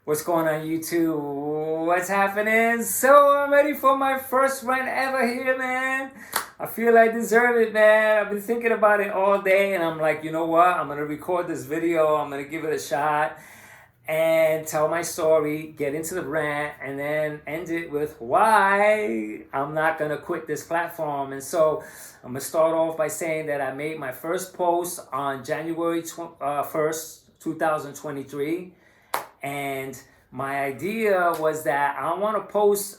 What's going on, YouTube? What's happening? So I'm ready for my first rant ever here, man. I feel I deserve it, man. I've been thinking about it all day, and I'm like, you know what? I'm gonna record this video. I'm gonna give it a shot and tell my story, get into the rant, and then end it with why I'm not gonna quit this platform. And so I'm gonna start off by saying that I made my first post on January 1st, 2023. And my idea was that I want to post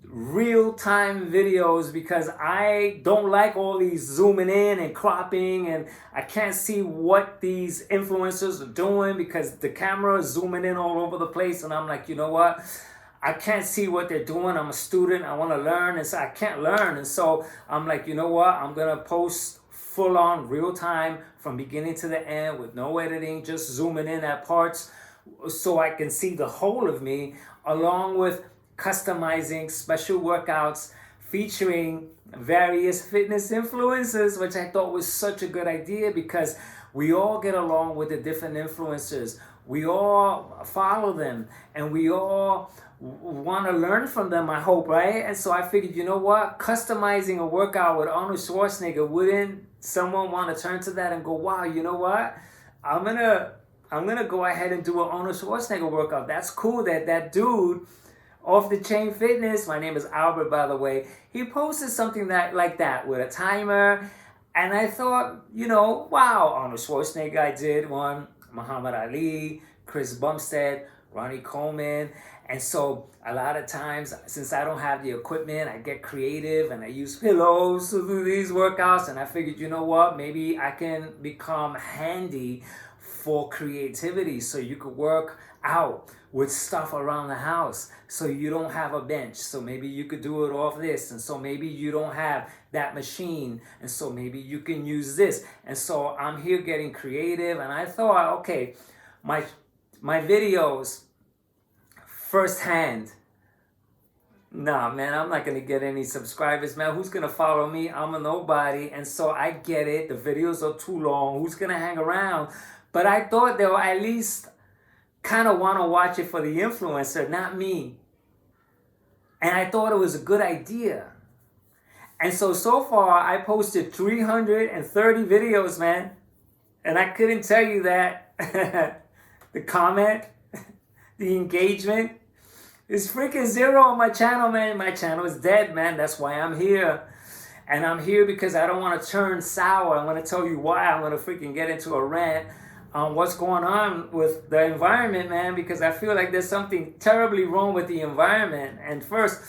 real-time videos because I don't like all these zooming in and cropping, and I can't see what these influencers are doing because the camera is zooming in all over the place, and I'm like, you know what? I can't see what they're doing. I'm a student. I want to learn, and so I can't learn. And so I'm like, you know what? I'm going to post full-on real-time from beginning to the end with no editing, just zooming in at parts so I can see the whole of me, along with customizing special workouts featuring various fitness influencers, which I thought was such a good idea because we all get along with the different influencers. We all follow them and we all want to learn from them, I hope, right? And so I figured, you know what? Customizing a workout with Arnold Schwarzenegger, wouldn't someone want to turn to that and go, wow, you know what? I'm gonna go ahead and do an Arnold Schwarzenegger workout. That's cool that dude off the chain fitness, my name is Albert, by the way, he posted something like that with a timer. And I thought, you know, wow, Arnold Schwarzenegger, I did one, Muhammad Ali, Chris Bumstead, Ronnie Coleman. And so a lot of times, since I don't have the equipment, I get creative and I use pillows to do these workouts. And I figured, you know what, maybe I can become handy for creativity, so you could work out with stuff around the house, so you don't have a bench, so maybe you could do it off this, and so maybe you don't have that machine, and so maybe you can use this. And so I'm here getting creative, and I thought, okay, my videos firsthand, nah, man, I'm not gonna get any subscribers, man. Who's gonna follow me? I'm a nobody. And so I get it, the videos are too long, who's gonna hang around? But I thought they'll at least kind of want to watch it for the influencer, not me. And I thought it was a good idea. And so far, I posted 330 videos, man. And I couldn't tell you that the comment, the engagement is freaking zero on my channel, man. My channel is dead, man. That's why I'm here. And I'm here because I don't want to turn sour. I'm going to tell you why. I'm going to freaking get into a rant on what's going on with the environment, man, because I feel like there's something terribly wrong with the environment. And first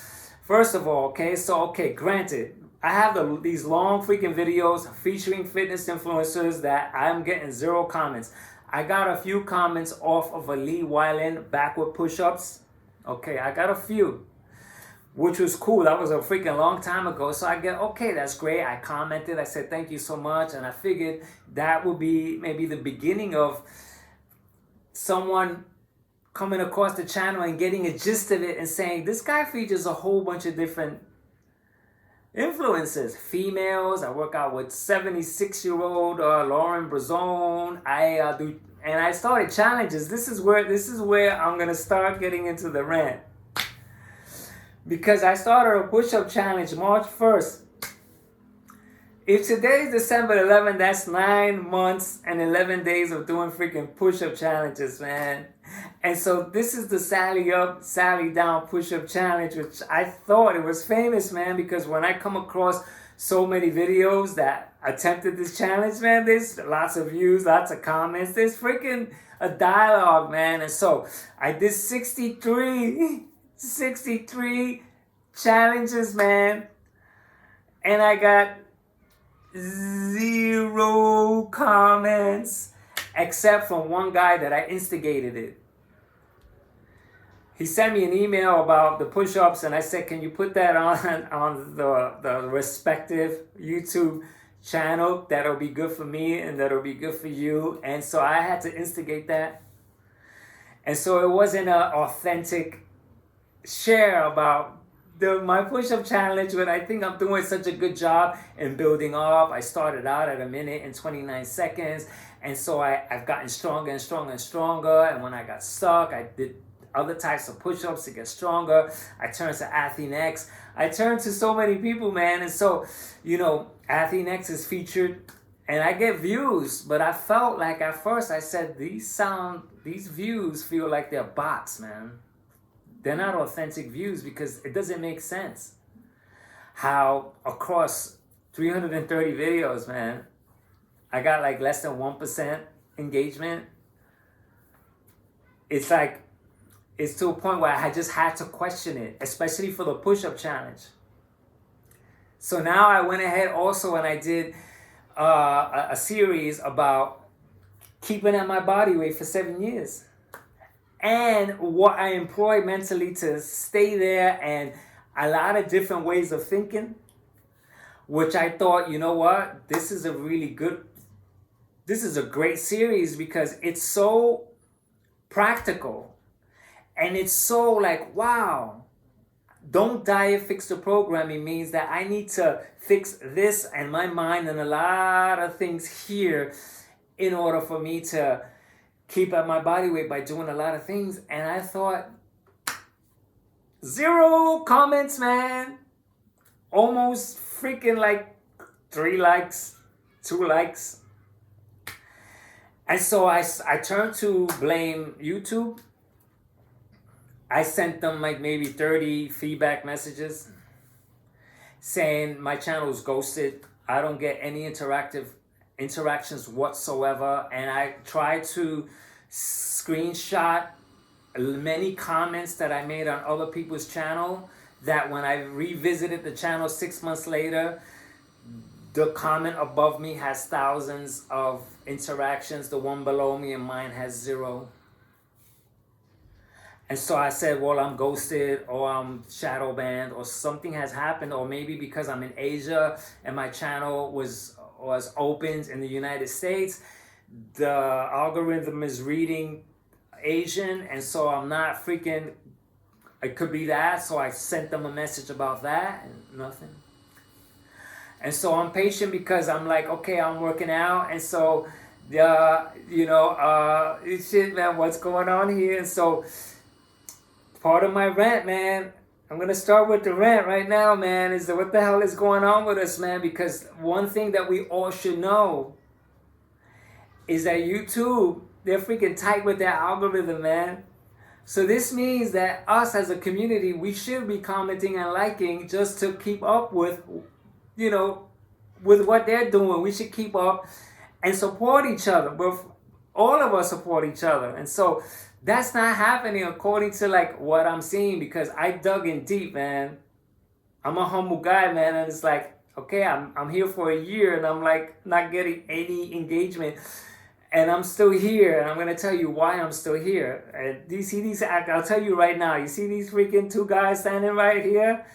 of all, okay, granted, I have these long freaking videos featuring fitness influencers that I'm getting zero comments. I got a few comments off of a Lee Weiland backward push-ups. Okay, I got a few, which was cool. That was a freaking long time ago. So I get, okay, that's great. I commented, I said, thank you so much. And I figured that would be maybe the beginning of someone coming across the channel and getting a gist of it and saying, this guy features a whole bunch of different influencers, females. I work out with 76-year-old Lauren Brazone. And I started challenges. This is where I'm going to start getting into the rant. Because I started a push-up challenge March 1st. If today is December 11th, that's 9 months and 11 days of doing freaking push-up challenges, man. And so this is the Sally Up, Sally Down push-up challenge, which I thought it was famous, man, because when I come across so many videos that attempted this challenge, man, there's lots of views, lots of comments, there's freaking a dialogue, man. And so I did 63 challenges, man, and I got 0 comments except from one guy that I instigated it. He sent me an email about the push-ups, and I said, can you put that on the respective YouTube channel? That'll be good for me and that'll be good for you. And so I had to instigate that. And so it wasn't an authentic share about my push-up challenge, but I think I'm doing such a good job in building up. I started out at 1 minute and 29 seconds, and so I've gotten stronger and stronger and stronger. And when I got stuck, I did other types of push-ups to get stronger. I turned to Athene-X. I turned to so many people, man. And so, Athene-X is featured and I get views, but I felt like at first I said, these views feel like they're bots, man. They're not authentic views because it doesn't make sense how across 330 videos, man, I got like less than 1% engagement. It's like, it's to a point where I just had to question it, especially for the push-up challenge. So now I went ahead also and I did a series about keeping at my body weight for 7 years. And what I employ mentally to stay there, and a lot of different ways of thinking, which I thought, you know what, this is a great series because it's so practical. And it's so like, wow, don't diet, fix the programming means that I need to fix this and my mind and a lot of things here in order for me to keep at my body weight by doing a lot of things. And I thought, 0 comments, man. Almost freaking like 3 likes, 2 likes. And so I turned to blame YouTube. I sent them like maybe 30 feedback messages saying my channel is ghosted. I don't get any interactions whatsoever. And I tried to screenshot many comments that I made on other people's channel, that when I revisited the channel 6 months later, the comment above me has thousands of interactions. The one below me and mine has 0. And so I said, well, I'm ghosted, or I'm shadow banned, or something has happened, or maybe because I'm in Asia and my channel was opened in the United States, the algorithm is reading Asian, and so I'm not freaking, it could be that. So I sent them a message about that, and nothing. And so I'm patient because I'm like, okay, I'm working out, and so, shit, man, what's going on here? And so part of my rant, man, I'm going to start with the rant right now, man, is that what the hell is going on with us, man? Because one thing that we all should know is that YouTube, they're freaking tight with their algorithm, man. So this means that us as a community, we should be commenting and liking just to keep up with, with what they're doing. We should keep up and support each other. But all of us support each other. And so that's not happening according to like what I'm seeing, because I dug in deep, man. I'm a humble guy, man, and it's like, okay, I'm here for a year and I'm like not getting any engagement, and I'm still here, and I'm gonna tell you why I'm still here. And you see these, I'll tell you right now, you see these freaking 2 guys standing right here?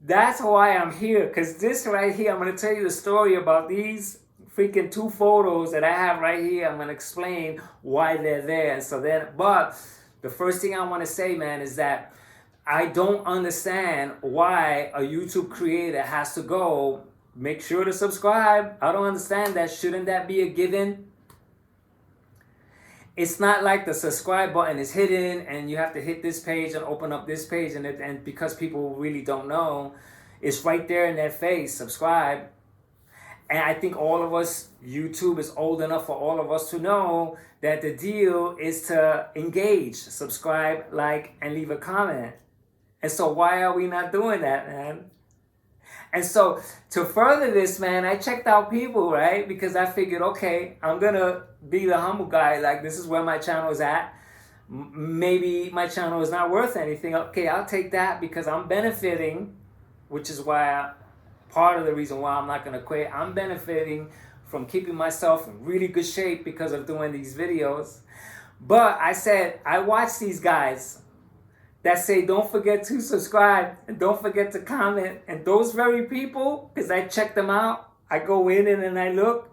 That's why I'm here, because this right here, I'm gonna tell you the story about these freaking 2 photos that I have right here. I'm gonna explain why they're there. And so then, but the first thing I want to say, man, is that I don't understand why a YouTube creator has to go make sure to subscribe. I don't understand that. Shouldn't that be a given? It's not like the subscribe button is hidden and you have to hit this page and open up this page, and because people really don't know, it's right there in their face, subscribe. And I think all of us, YouTube is old enough for all of us to know that the deal is to engage, subscribe, like, and leave a comment. And so why are we not doing that, man? And so to further this, man, I checked out people, right? Because I figured, okay, I'm going to be the humble guy. Like, this is where my channel is at. Maybe my channel is not worth anything. Okay, I'll take that because I'm benefiting, which is why part of the reason why I'm not going to quit. I'm benefiting from keeping myself in really good shape because of doing these videos. But I said, I watch these guys that say, don't forget to subscribe and don't forget to comment. And those very people, because I check them out, I go in and I look,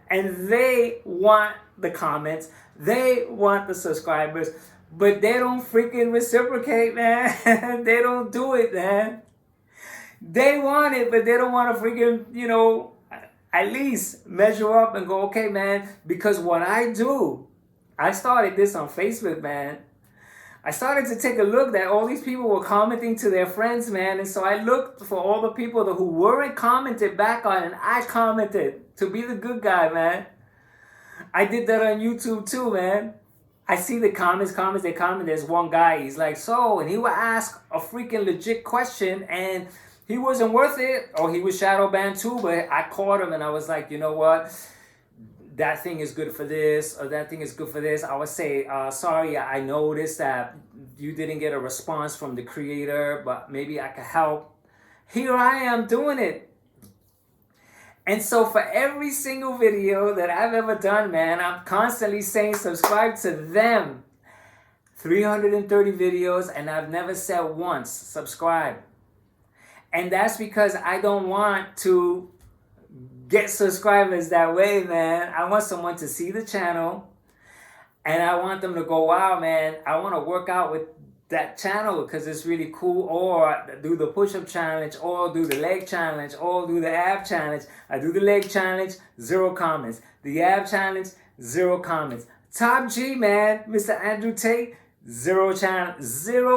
and they want the comments, they want the subscribers, but they don't freaking reciprocate, man. They don't do it, man. They want it, but they don't want to freaking, at least measure up and go, okay, man, because what I do, I started this on Facebook, man. I started to take a look that all these people were commenting to their friends, man. And so I looked for all the people who weren't commented back on, and I commented to be the good guy, man. I did that on YouTube too, man. I see the comments, they comment. There's one guy, he's like, so, and he would ask a freaking legit question, and he wasn't worth it, or he was shadow banned too, but I caught him and I was like, you know what? That thing is good for this, or that thing is good for this. I would say, sorry, I noticed that you didn't get a response from the creator, but maybe I could help. Here I am doing it. And so for every single video that I've ever done, man, I'm constantly saying subscribe to them. 330 videos, and I've never said once, subscribe. And that's because I don't want to get subscribers that way, man. I want someone to see the channel, and I want them to go, wow, man, I want to work out with that channel because it's really cool, or do the push-up challenge, or do the leg challenge, or do the ab challenge. I do the leg challenge, 0 comments. The ab challenge, 0 comments. Top G, man, Mr. Andrew Tate, 0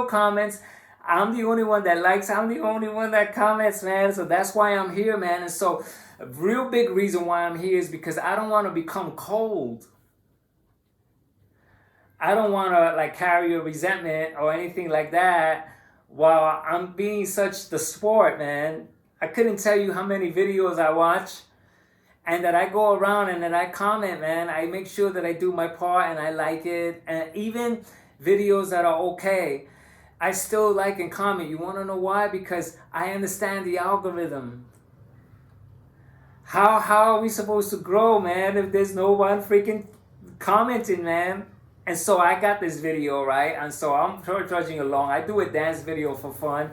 comments. I'm the only one that likes, I'm the only one that comments, man. So that's why I'm here, man. And so a real big reason why I'm here is because I don't want to become cold. I don't want to like carry a resentment or anything like that while I'm being such the sport, man. I couldn't tell you how many videos I watch and that I go around and that I comment, man. I make sure that I do my part and I like it. And even videos that are okay, I still like and comment. You want to know why? Because I understand the algorithm. How are we supposed to grow, man, if there's no one freaking commenting, man? And so I got this video, right? And so I'm trudging along. I do a dance video for fun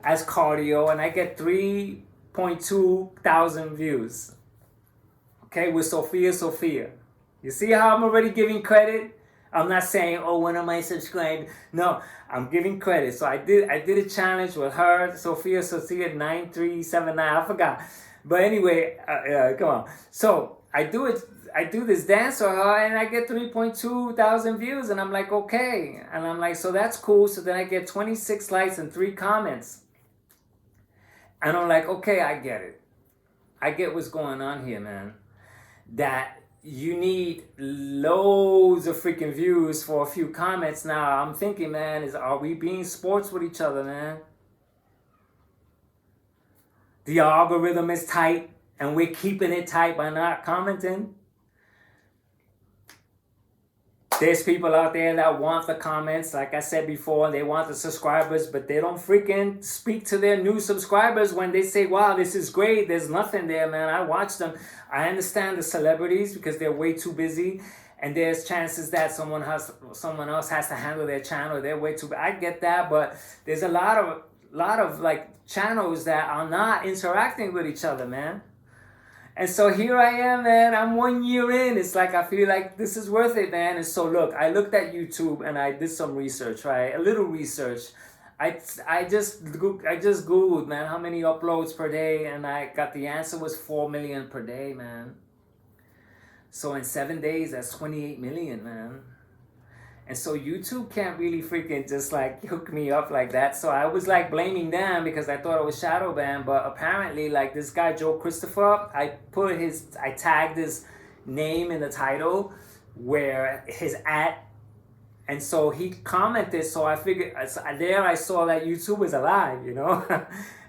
as cardio, and I get 3.2 thousand views. Okay, with Sophia. You see how I'm already giving credit? I'm not saying, oh, when am I subscribed? No, I'm giving credit. So I did a challenge with her, Sophia 9379. I forgot. But anyway, come on. So I do this dance for her, and I get 3.2 thousand views, and I'm like, okay. And I'm like, so that's cool. So then I get 26 likes and 3 comments. And I'm like, okay, I get it. I get what's going on here, man. That you need loads of freaking views for a few comments. Now, I'm thinking, man, are we being sports with each other, man? The algorithm is tight, and we're keeping it tight by not commenting. There's people out there that want the comments, like I said before, they want the subscribers, but they don't freaking speak to their new subscribers when they say, wow, this is great. There's nothing there, man. I watch them. I understand the celebrities because they're way too busy, and there's chances that someone else has to handle their channel. They're way too. I get that, but there's a lot of like channels that are not interacting with each other, man. And so here I am, man. I'm 1 year in. It's like I feel like this is worth it, man. And so look, I looked at YouTube and I did some research, right? A little research. I just Googled, man, how many uploads per day, and I got the answer was 4 million per day, man. So in 7 days, that's 28 million, man. And so YouTube can't really freaking just like hook me up like that. So I was like blaming them because I thought it was shadow banned. But apparently like this guy, Joe Christopher, I tagged his name in the title where his at. And so he commented. So I figured there I saw that YouTube was alive, you know.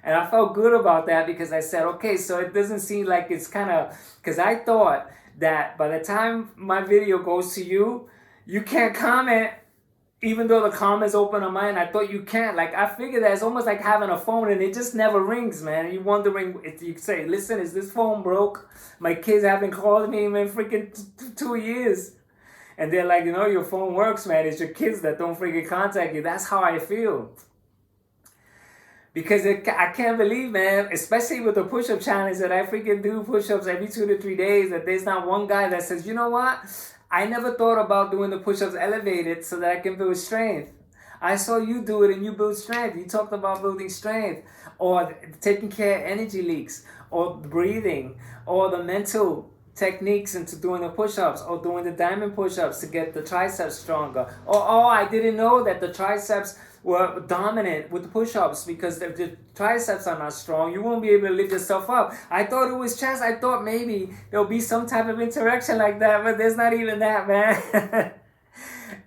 And I felt good about that because I said, okay, so it doesn't seem like it's kind of, because I thought that by the time my video goes to you, you can't comment, even though the comments open on mine. I thought you can't. Like, I figured that it's almost like having a phone and it just never rings, man. You're wondering, if you say, listen, is this phone broke? My kids haven't called me in freaking 2 years. And they're like, you know, your phone works, man. It's your kids that don't freaking contact you. That's how I feel. Because I can't believe, man, especially with the push-up challenge that I freaking do push-ups every 2 to 3 days, that there's not one guy that says, you know what? I never thought about doing the push-ups elevated so that I can build strength. I saw you do it and you build strength. You talked about building strength, or taking care of energy leaks, or breathing, or the mental techniques into doing the push-ups or doing the diamond push-ups to get the triceps stronger. Or, oh, I didn't know that the triceps were dominant with the push-ups because if the triceps are not strong, you won't be able to lift yourself up. I thought it was chest. I thought maybe there'll be some type of interaction like that, but there's not even that, man.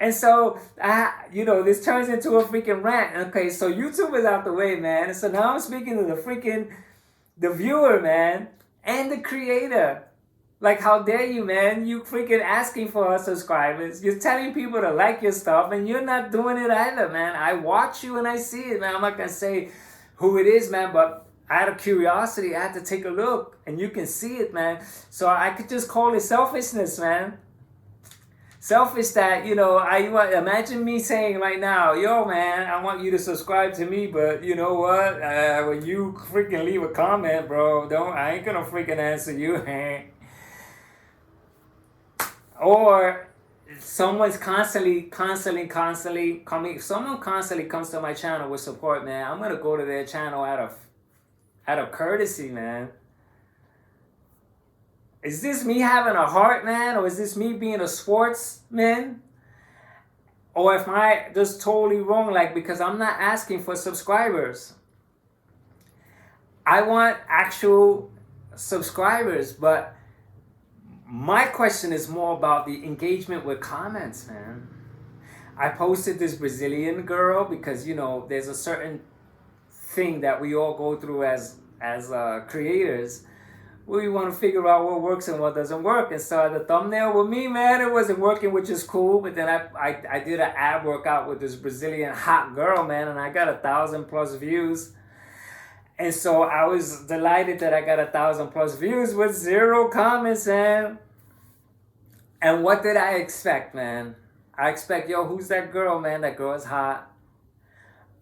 And so, this turns into a freaking rant. Okay, so YouTube is out the way, man. And so now I'm speaking to the viewer, man, and the creator. Like, how dare you, man? You freaking asking for our subscribers. You're telling people to like your stuff, and you're not doing it either, man. I watch you and I see it, man. I'm not going to say who it is, man, but out of curiosity, I had to take a look, and you can see it, man. So I could just call it selfishness, man. Selfish that, imagine me saying right now, yo, man, I want you to subscribe to me, but you know what? When you freaking leave a comment, bro, I ain't going to freaking answer you, man. Or someone's constantly coming. If someone constantly comes to my channel with support, man, I'm gonna go to their channel out of courtesy, man. Is this me having a heart, man, or is this me being a sportsman? Or am I just totally wrong? Like, because I'm not asking for subscribers. I want actual subscribers, but my question is more about the engagement with comments, man. I posted this Brazilian girl because, there's a certain thing that we all go through as creators. We want to figure out what works and what doesn't work. And so the thumbnail with me, man, it wasn't working, which is cool. But then I did an ab workout with this Brazilian hot girl, man, and I got 1,000+ views. And so I was delighted that I got 1,000+ views with 0 comments, man. And what did I expect, man? I expect, yo, who's that girl, man? That girl is hot.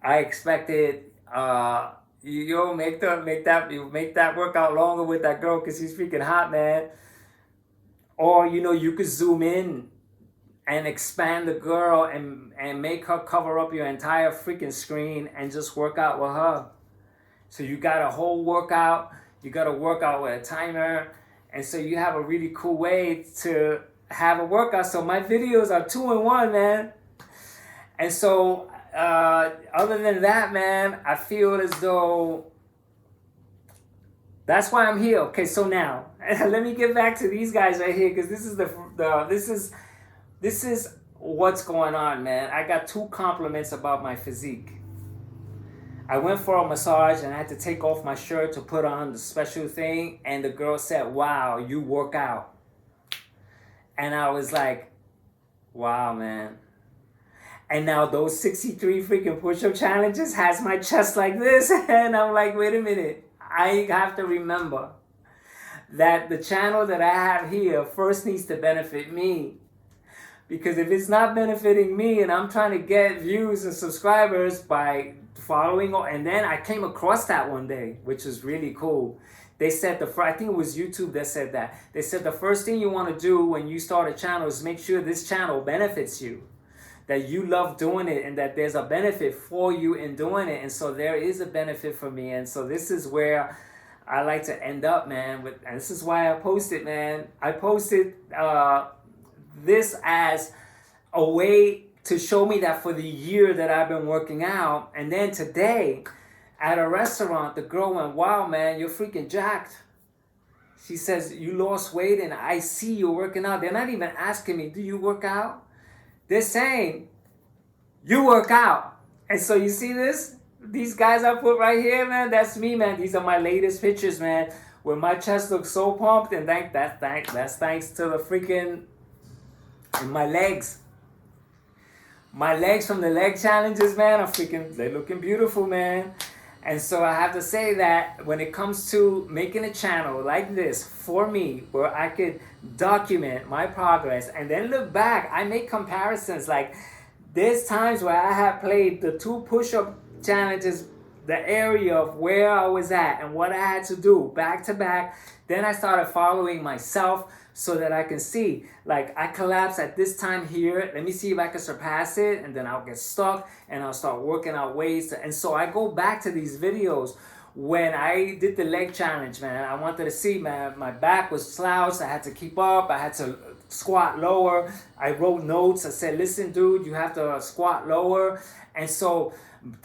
I expected, make that workout longer with that girl because she's freaking hot, man. Or, you could zoom in and expand the girl and make her cover up your entire freaking screen and just work out with her. So you got a whole workout, you got a workout with a timer, and so you have a really cool way to have a workout. So my videos are 2-in-1, man. And so other than that, man, I feel as though that's why I'm here. Okay, so now let me get back to these guys right here, because this is what's going on, man. I got 2 compliments about my physique. I went for a massage and I had to take off my shirt to put on the special thing, and the girl said, "Wow, you work out." And I was like, wow, man. And now those 63 freaking push-up challenges has my chest like this. And I'm like, wait a minute. I have to remember that the channel that I have here first needs to benefit me. Because if it's not benefiting me and I'm trying to get views and subscribers by following, and then I came across that one day, which was really cool. They said I think it was YouTube that said that. They said the first thing you want to do when you start a channel is make sure this channel benefits you. That you love doing it and that there's a benefit for you in doing it. And so there is a benefit for me. And so this is where I like to end up, man. And this is why I posted, man. I posted this as a way to show me that for the year that I've been working out. And then today, at a restaurant, the girl went, "Wow, man, you're freaking jacked." She says, "You lost weight and I see you working out." They're not even asking me, "Do you work out?" They're saying, "You work out." And so you see this? These guys I put right here, man, that's me, man. These are my latest pictures, man, where my chest looks so pumped, and that's thanks to the freaking, and my legs. My legs from the leg challenges, man, they're looking beautiful, man. And so I have to say that when it comes to making a channel like this for me, where I could document my progress and then look back, I make comparisons. Like, there's times where I have played the 2 push-up challenges, the area of where I was at and what I had to do back to back. Then I started following myself so that I can see, like, I collapse at this time here. Let me see if I can surpass it, and then I'll get stuck and I'll start working out ways. And so I go back to these videos when I did the leg challenge, man, I wanted to see, man, my back was slouched. I had to keep up. I had to squat lower. I wrote notes. I said, listen, dude, you have to squat lower. And so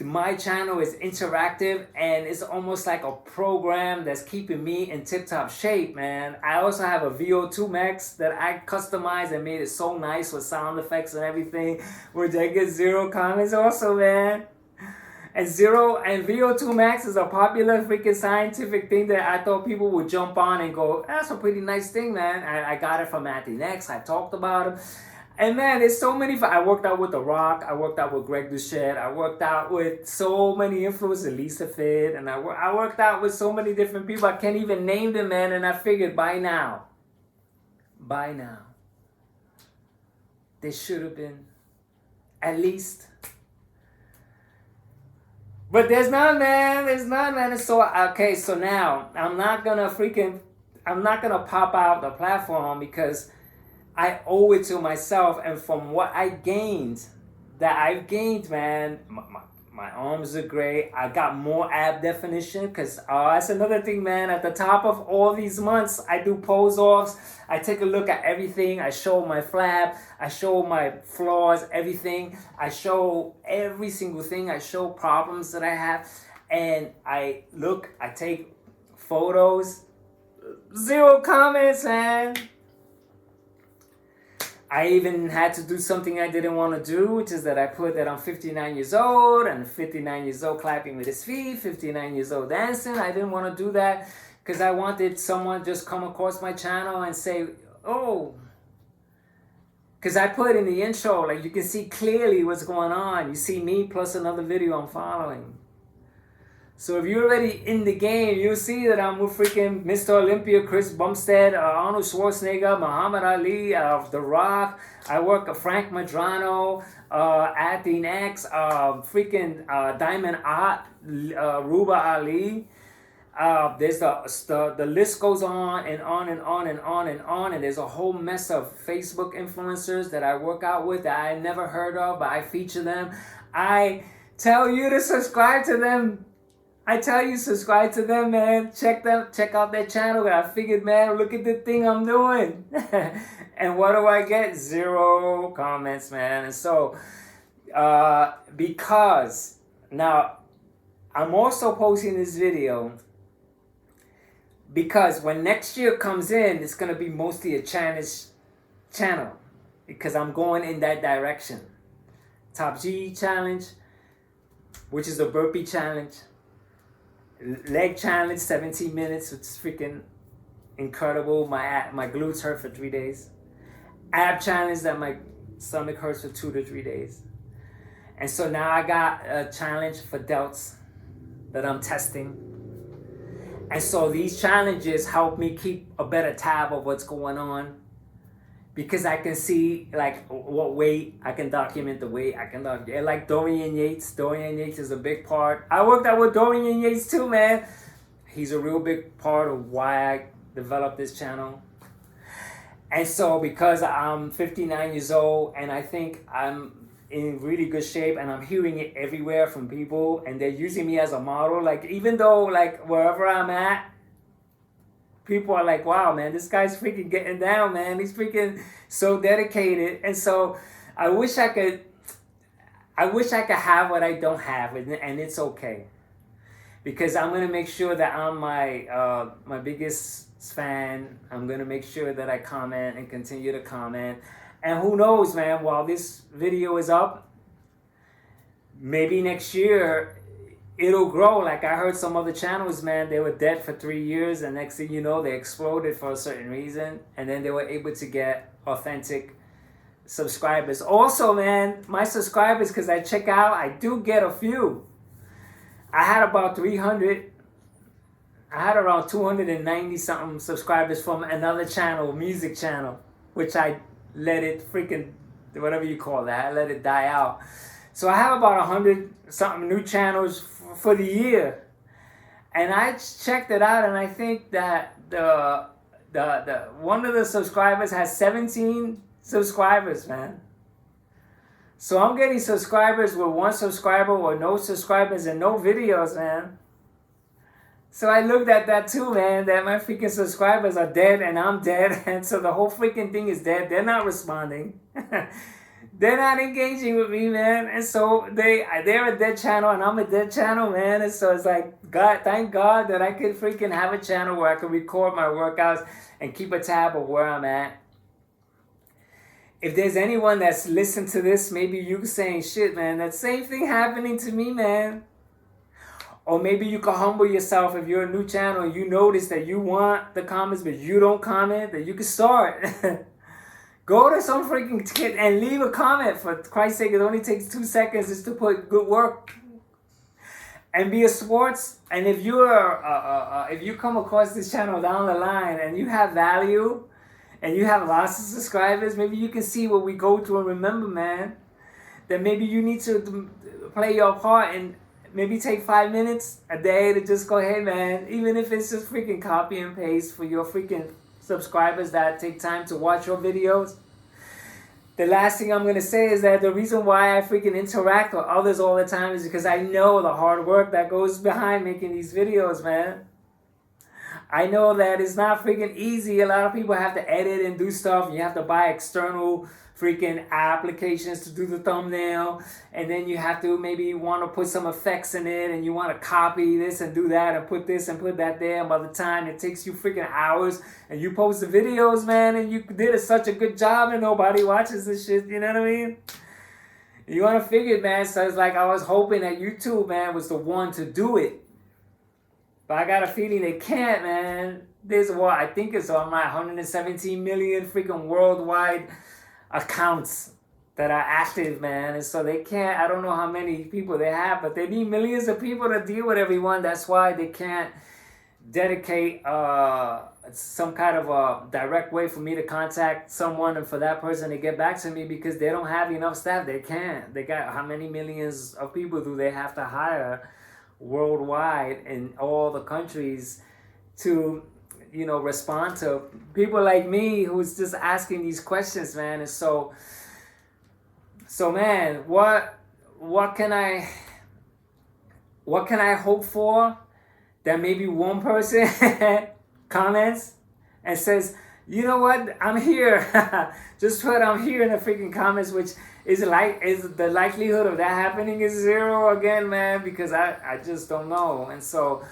my channel is interactive, and it's almost like a program that's keeping me in tip-top shape, man. I also have a VO2 Max that I customized and made it so nice with sound effects and everything, which I get 0 comments also, man. And VO2 Max is a popular freaking scientific thing that I thought people would jump on and go, that's a pretty nice thing, man. I got it from Anthony Next. I talked about him. And man, there's so many. I worked out with The Rock. I worked out with Greg Doucette. I worked out with so many influencers, Lisa Fit. And I worked out with so many different people. I can't even name them, man. And I figured by now, there should have been at least. But there's none, man. There's none, man. So, okay, so now I'm not gonna pop out the platform because I owe it to myself. And from what I've gained, man, my arms are great. I got more ab definition because that's another thing, man. At the top of all these months, I do pose offs. I take a look at everything. I show my flab. I show my flaws, everything. I show every single thing. I show problems that I have. And I take photos. 0 comments, man. I even had to do something I didn't want to do, which is that I put that I'm 59 years old and 59 years old clapping with his feet, 59 years old dancing. I didn't want to do that because I wanted someone just come across my channel and say, oh, because I put in the intro, like you can see clearly what's going on. You see me plus another video I'm following. So if you're already in the game, you'll see that I'm with freaking Mr. Olympia, Chris Bumstead, Arnold Schwarzenegger, Muhammad Ali, The Rock. I work with Frank Madrano, Anthony X, freaking Diamond Art, Ruba Ali. There's the list goes on and on and on and on and on, and there's a whole mess of Facebook influencers that I work out with that I never heard of, but I feature them. I tell you to subscribe to them. Subscribe to them, man. Check out their channel. I figured, man, look at the thing I'm doing. And what do I get? 0 comments, man. And so, because now I'm also posting this video because when next year comes in, it's going to be mostly a channel because I'm going in that direction. Top G challenge, which is a burpee challenge. Leg challenge, 17 minutes, which is freaking incredible. My glutes hurt for 3 days. Ab challenge that my stomach hurts for 2 to 3 days. And so now I got a challenge for delts that I'm testing. And so these challenges help me keep a better tab of what's going on. Because I can see like what weight, I can document the weight, like Dorian Yates. Dorian Yates is a big part. I worked out with Dorian Yates too, man. He's a real big part of why I developed this channel. And so because I'm 59 years old and I think I'm in really good shape and I'm hearing it everywhere from people and they're using me as a model, like even though like wherever I'm at, people are like, wow, man, this guy's freaking getting down, man. He's freaking so dedicated. And so I wish I could have what I don't have, and it's okay. Because I'm going to make sure that I'm my biggest fan. I'm going to make sure that I comment and continue to comment. And who knows, man, while this video is up, maybe next year it'll grow. Like I heard some other channels, man, they were dead for 3 years and next thing you know, they exploded for a certain reason and then they were able to get authentic subscribers. Also, man, my subscribers, because I check out, I do get a few. I had about 300. I had around 290 something subscribers from another channel, music channel, which I let it freaking, whatever you call that, I let it die out. So I have about 100 something new channels for the year. And I checked it out and I think that the one of the subscribers has 17 subscribers, man. So I'm getting subscribers with 1 subscriber or no subscribers and no videos, man. So I looked at that too, man, that my freaking subscribers are dead and I'm dead. And so the whole freaking thing is dead. They're not responding. They're not engaging with me, man. And so they're a dead channel and I'm a dead channel, man. And so it's like, God, thank God that I could freaking have a channel where I can record my workouts and keep a tab of where I'm at. If there's anyone that's listened to this, maybe you saying, shit, man, that same thing happening to me, man. Or maybe you can humble yourself if you're a new channel and you notice that you want the comments but you don't comment, that you can start. Go to some freaking kid and leave a comment. For Christ's sake, it only takes 2 seconds just to put good work. And be a sports. And if if you come across this channel down the line and you have value and you have lots of subscribers, maybe you can see what we go through and remember, man, that maybe you need to play your part and maybe take 5 minutes a day to just go, hey, man, even if it's just freaking copy and paste for your freaking subscribers that take time to watch your videos. The last thing I'm going to say is that the reason why I freaking interact with others all the time is because I know the hard work that goes behind making these videos, man. I know that it's not freaking easy. A lot of people have to edit and do stuff. You have to buy external freaking applications to do the thumbnail, and then you have to maybe want to put some effects in it, and you want to copy this and do that and put this and put that there, and by the time it takes you freaking hours and you post the videos, man, and you did such a good job and nobody watches this shit, you know what I mean? You want to figure it, man. So it's like I was hoping that YouTube, man, was the one to do it, but I got a feeling they can't, man. There's what I think it's on my 117 million freaking worldwide accounts that are active, man, and so they can't. I don't know how many people they have, but they need millions of people to deal with everyone. That's why they can't dedicate some kind of a direct way for me to contact someone and for that person to get back to me, because they don't have enough staff. They can't. They got how many millions of people do they have to hire worldwide in all the countries to, you know, respond to people like me who's just asking these questions, man. And so man, what can I hope for? That maybe one person comments and says, you know what, I'm here. Just put I'm here in the freaking comments, which is the likelihood of that happening is 0 again, man, because I just don't know. And so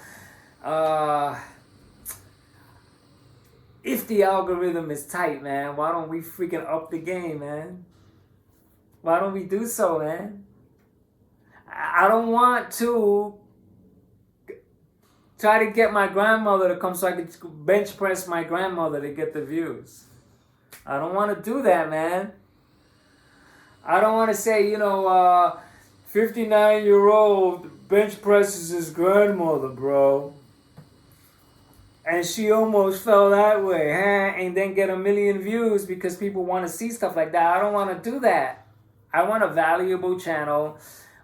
if the algorithm is tight, man, why don't we freaking up the game, man? Why don't we do so, man? I don't want to try to get my grandmother to come so I could bench press my grandmother to get the views. I don't want to do that, man. I don't want to say, you know, 59-year-old bench presses his grandmother, bro. And she almost fell that way, huh? And then get 1 million views because people want to see stuff like that. I don't want to do that. I want a valuable channel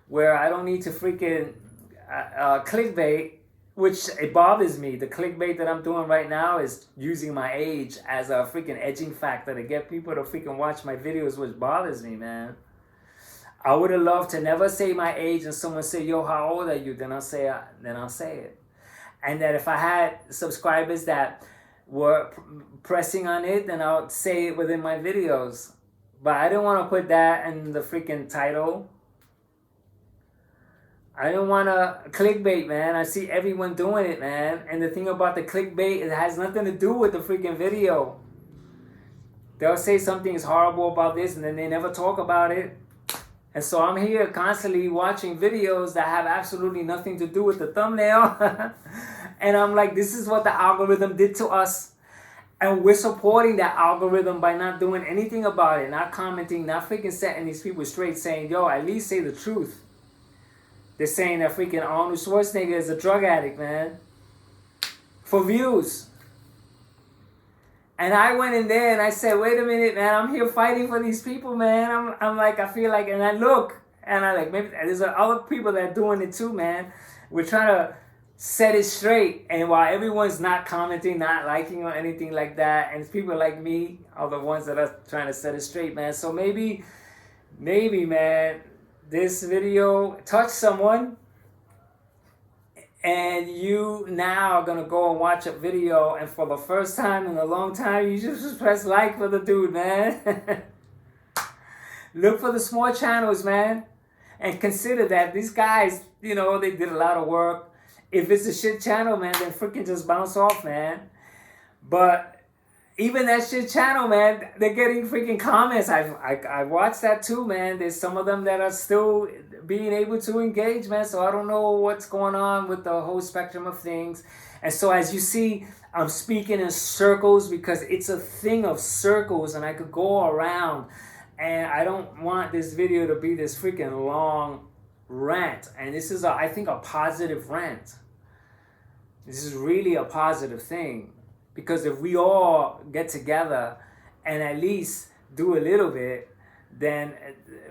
where I don't need to freaking clickbait, which it bothers me. The clickbait that I'm doing right now is using my age as a freaking edging factor to get people to freaking watch my videos, which bothers me, man. I would have loved to never say my age and someone say, yo, how old are you? Then I'll say it. And that if I had subscribers that were pressing on it, then I'll say it within my videos. But I didn't want to put that in the freaking title. I didn't want to clickbait, man. I see everyone doing it, man. And the thing about the clickbait, it has nothing to do with the freaking video. They'll say something is horrible about this and then they never talk about it. And so I'm here constantly watching videos that have absolutely nothing to do with the thumbnail. And I'm like, this is what the algorithm did to us. And we're supporting that algorithm by not doing anything about it, not commenting, not freaking setting these people straight, saying, yo, at least say the truth. They're saying that freaking Arnold Schwarzenegger is a drug addict, man. For views. And I went in there and I said, wait a minute, man, I'm here fighting for these people, man. I'm like, I feel like, and I look, and I like, maybe there's other people that are doing it too, man. We're trying to set it straight. And while everyone's not commenting, not liking or anything like that, and people like me are the ones that are trying to set it straight, man. So maybe, man, this video touched someone. and you now are gonna go and watch a video, and for the first time in a long time, you just press like for the dude, man. Look for the small channels, man, and consider that these guys, you know, they did a lot of work. If it's a shit channel, man, then freaking just bounce off, man. But even that shit channel, man, they're getting freaking comments. I watched that too, man. There's some of them that are still being able to engage, man. So I don't know what's going on with the whole spectrum of things. And so as you see, I'm speaking in circles because it's a thing of circles, and I could go around. And I don't want this video to be this freaking long rant. And this is, I think, a positive rant. This is really a positive thing. Because if we all get together and at least do a little bit, then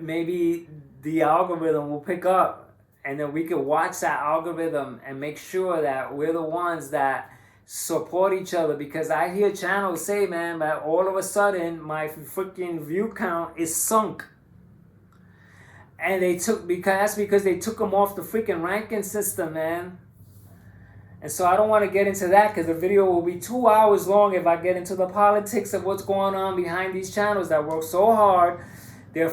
maybe the algorithm will pick up. And then we can watch that algorithm and make sure that we're the ones that support each other. Because I hear channels say, man, that all of a sudden my freaking view count is sunk. And that's because they took them off the freaking ranking system, man. And so I don't want to get into that because the video will be 2 hours long if I get into the politics of what's going on behind these channels that work so hard. They're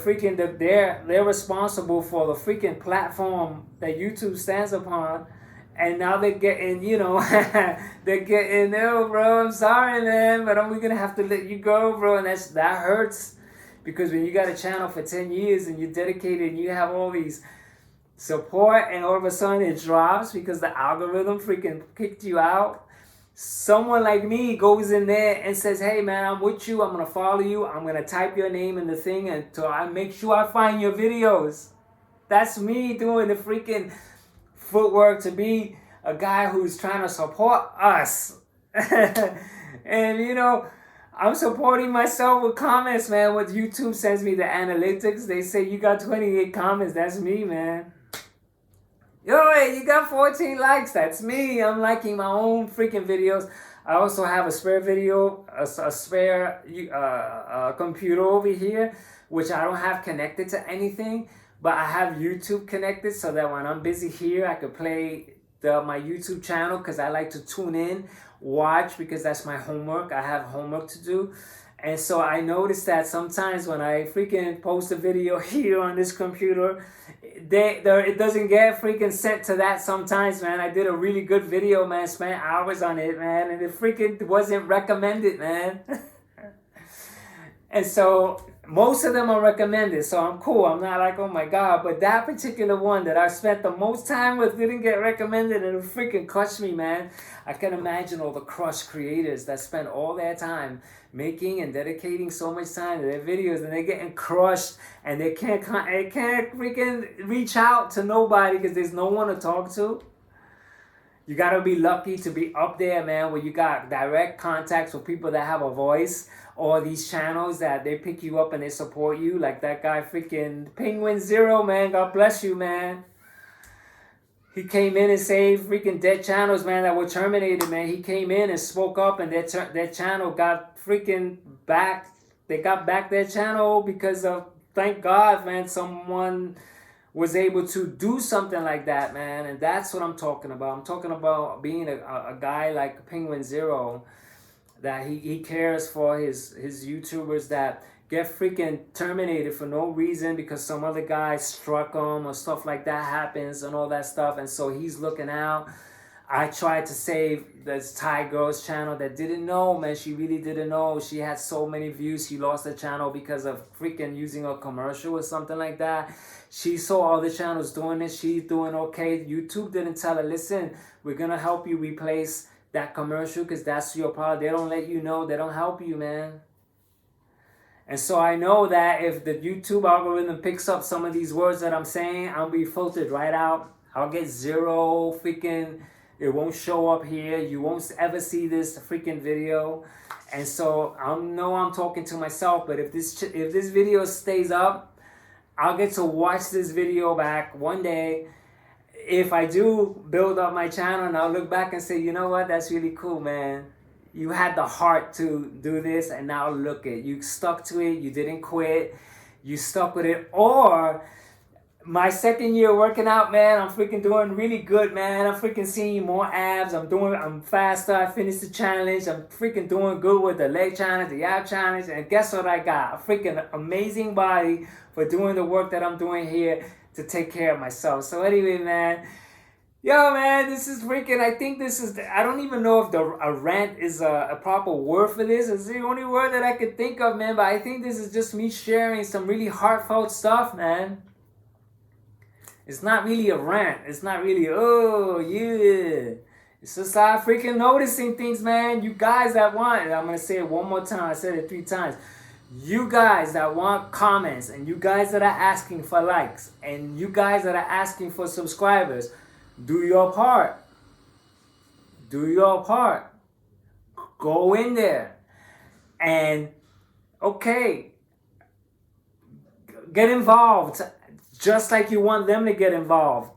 responsible for the freaking platform that YouTube stands upon. And now they're getting, you know, they're getting, no, bro, I'm sorry, man, but we're going to have to let you go, bro. And that hurts because when you got a channel for 10 years and you're dedicated and you have all these support and all of a sudden it drops because the algorithm freaking kicked you out. Someone like me goes in there and says, hey man, I'm with you, I'm gonna follow you, I'm gonna type your name in the thing until I make sure I find your videos. That's me doing the freaking footwork to be a guy who's trying to support us. And you know, I'm supporting myself with comments, man. What YouTube sends me the analytics, they say you got 28 comments. That's me, man. Yo, hey, you got 14 likes. That's me. I'm liking my own freaking videos. I also have a spare video, a spare computer over here, which I don't have connected to anything, but I have YouTube connected so that when I'm busy here, I could play my YouTube channel because I like to tune in, watch, because that's my homework. I have homework to do. And so I noticed that sometimes when I freaking post a video here on this computer, it doesn't get freaking sent to that sometimes, man. I did a really good video, man. Spent hours on it, man. And it freaking wasn't recommended, man. And so most of them are recommended. So I'm cool. I'm not like, oh my God. But that particular one that I spent the most time with didn't get recommended. And it freaking crushed me, man. I can imagine all the crushed creators that spend all their time making and dedicating so much time to their videos, and they're getting crushed, and they can't freaking reach out to nobody because there's no one to talk to. You gotta be lucky to be up there, man, where you got direct contacts with people that have a voice, or these channels that they pick you up and they support you, like that guy freaking Penguin Zero, man. God bless you, man. He came in and saved freaking dead channels, man, that were terminated, man. He came in and spoke up, and their channel got freaking back. They got back their channel because of, thank God, man, someone was able to do something like that, man. And that's what I'm talking about. I'm talking about being a guy like Penguin Zero, that he cares for his YouTubers that get freaking terminated for no reason because some other guy struck him or stuff like that happens and all that stuff. And so he's looking out. I tried to save this Thai girl's channel that didn't know, man. She really didn't know. She had so many views. She lost the channel because of freaking using a commercial or something like that. She saw other channels doing it. She's doing okay. YouTube didn't tell her, listen, we're going to help you replace that commercial because that's your problem. They don't let you know. They don't help you, man. And so I know that if the YouTube algorithm picks up some of these words that I'm saying, I'll be filtered right out. I'll get zero freaking, it won't show up here. You won't ever see this freaking video. And so I know I'm talking to myself, but if this video stays up, I'll get to watch this video back one day. If I do build up my channel, and I'll look back and say, you know what, that's really cool, man. You had the heart to do this, and now look it. You stuck to it. You didn't quit. You stuck with it. Or my second year working out, man, I'm freaking doing really good, man. I'm freaking seeing more abs. I'm faster. I finished the challenge. I'm freaking doing good with the leg challenge, the ab challenge. And guess what I got? A freaking amazing body for doing the work that I'm doing here to take care of myself. So anyway, man, yo, man, this is freaking, I think this is, I don't even know if a rant is a proper word for this. It's the only word that I could think of, man. But I think this is just me sharing some really heartfelt stuff, man. It's not really a rant. It's not really, oh, yeah. It's just I'm freaking noticing things, man. You guys that want, and I'm going to say it one more time. I said it 3 times. You guys that want comments, and you guys that are asking for likes, and you guys that are asking for subscribers, do your part. Do your part. Go in there. And, okay, get involved. Just like you want them to get involved.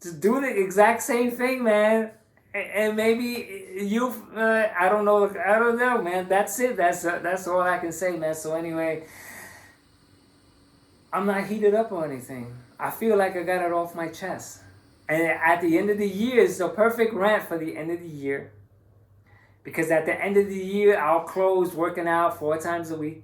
To do the exact same thing, man. And maybe you, I don't know, man. That's it. That's all I can say, man. So anyway, I'm not heated up or anything. I feel like I got it off my chest. And at the end of the year, it's the perfect rant for the end of the year. Because at the end of the year, I'll close working out 4 times a week.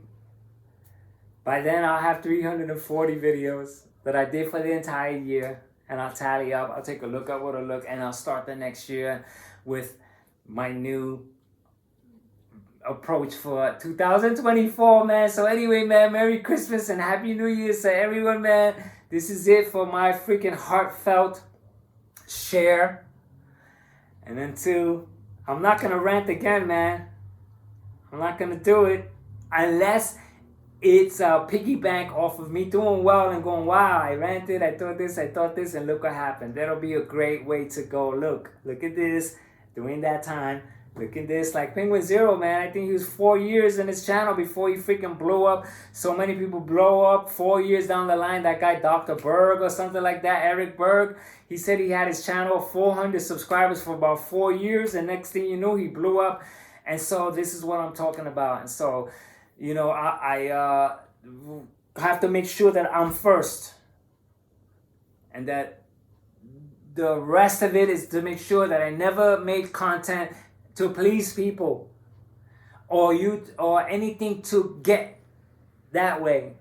By then, I'll have 340 videos that I did for the entire year, and I'll tally up. I'll take a look at what it'll look, and I'll start the next year with my new approach for 2024, man. So anyway, man, Merry Christmas and Happy New Year to everyone, man. This is it for my freaking heartfelt share. And then 2, I'm not gonna rant again, man. I'm not gonna do it unless it's a piggy bank off of me doing well and going, wow, I ranted, I thought this, and look what happened. That'll be a great way to go. Look at this, during that time. Look at this, like Penguin Zero, man. I think he was 4 years in his channel before he freaking blew up. So many people blow up 4 years down the line. That guy, Dr. Berg or something like that, Eric Berg, he said he had his channel 400 subscribers for about 4 years. And next thing you know, he blew up. And so this is what I'm talking about. And so, you know, I have to make sure that I'm first. And that the rest of it is to make sure that I never made content to please people or anything to get that way.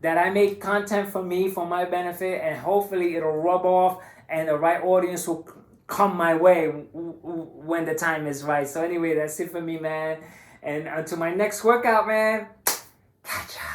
That I make content for me, for my benefit, and hopefully it'll rub off and the right audience will come my way when the time is right. So anyway, that's it for me, man. And until my next workout, man, catch ya.